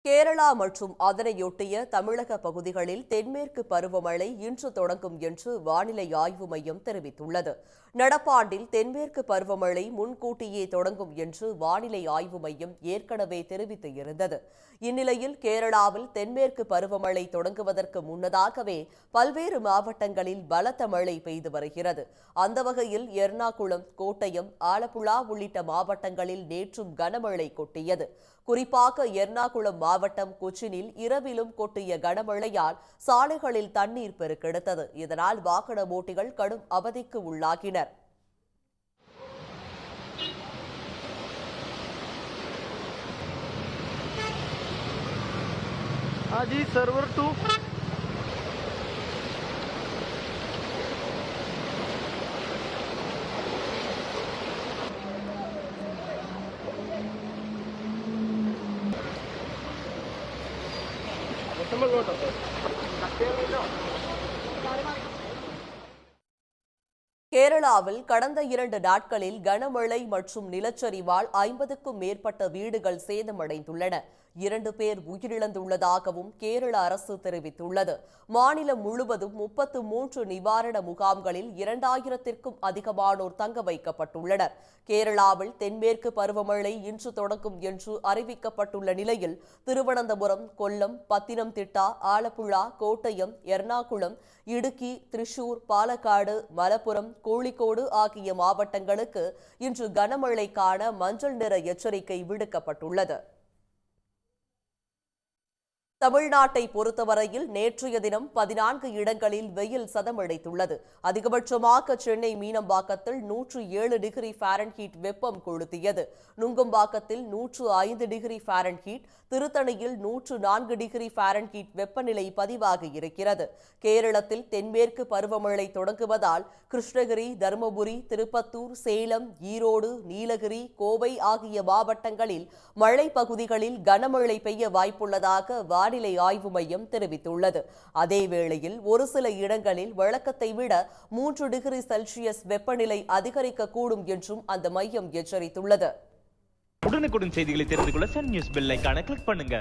கேரளா மற்றும் அதனையொட்டிய தமிழக பகுதிகளில் தென்மேற்கு பருவமழை இன்று தொடங்கும் என்று வானிலை ஆய்வு மையம் தெரிவித்துள்ளது. நடப்பாண்டில் தென்மேற்கு பருவமழை முன்கூட்டியே தொடங்கும் என்று வானிலை ஆய்வு மையம் ஏற்கனவே தெரிவித்து இருந்தது. இந்நிலையில் கேரளாவில் தென்மேற்கு பருவமழை தொடங்குவதற்கு முன்னதாகவே பல்வேறு மாவட்டங்களில் பலத்த மழை பெய்து வருகிறது. அந்த வகையில் எர்ணாகுளம், கோட்டயம், ஆலப்புழா உள்ளிட்ட மாவட்டங்களில் நேற்றும் கனமழை கொட்டியது. குறிப்பாக எர்ணாகுளம் மாவட்டம் கொச்சினில் இரவிலும் கொட்டிய கனமழையால் சாலைகளில் தண்ணீர் பெருக்கெடுத்தது. இதனால் வாகன ஓட்டிகள் கடும் அவதிக்கு உள்ளாகினர். கேரளாவில் கடந்த 2 நாட்களில் கனமழை மற்றும் நிலச்சரிவால் 50க்கும் மேற்பட்ட வீடுகள் சேதமடைந்துள்ளன. 2 பேர் உயிரிழந்துள்ளதாகவும் கேரள அரசு தெரிவித்துள்ளது. மாநிலம் முழுவதும் 33 நிவாரண முகாம்களில் 2000த்திற்கும் அதிகமானோர் தங்க வைக்கப்பட்டுள்ளனர். கேரளாவில் தென்மேற்கு பருவமழை இன்று தொடங்கும் என்று அறிவிக்கப்பட்டுள்ள நிலையில் திருவனந்தபுரம், கொல்லம், பத்தினம்திட்டா, ஆலப்புழா, கோட்டயம், எர்ணாகுளம், இடுக்கி, திரிசூர், பாலக்காடு, மலப்புரம், கோழிக்கோடு ஆகிய மாவட்டங்களுக்கு இன்று கனமழைக்கான மஞ்சள் நிற எச்சரிக்கை விடுக்கப்பட்டுள்ளது. தமிழ்நாட்டை பொறுத்தவரையில் நேற்றைய தினம் 14 இடங்களில் வெயில் சதமடைத்துள்ளது. அதிகபட்சமாக சென்னை மீனம்பாக்கத்தில் 107 டிகிரி ஃபாரன்ஹீட் வெப்பம் கொளுத்தியது. நுங்கம்பாக்கத்தில் 105 டிகிரி ஃபாரன்ஹீட், திருத்தணியில் 104 டிகிரி ஃபாரன்ஹீட் வெப்பநிலை பதிவாகி இருக்கிறது. கேரளத்தில் தென்மேற்கு பருவமழை தொடங்குவதால் கிருஷ்ணகிரி, தருமபுரி, திருப்பத்தூர், சேலம், ஈரோடு, நீலகிரி, கோவை ஆகிய மாவட்டங்களில் மழை பகுதிகளில் கனமழை பெய்ய வாய்ப்புள்ளதாக வானிலை ஆய்வு மையம் தெரிவித்துள்ளது. அதேவேளையில் ஒரு சில இடங்களில் வழக்கத்தை விட 3 டிகிரி செல்சியஸ் வெப்பநிலை அதிகரிக்கக்கூடும் என்றும் அந்த மையம் எச்சரித்துள்ளது. உடனுக்குடன் செய்திகளை தெரிந்து கொள்ள சன் நியூஸ் பெல் ஐகானை கிளிக் பண்ணுங்க.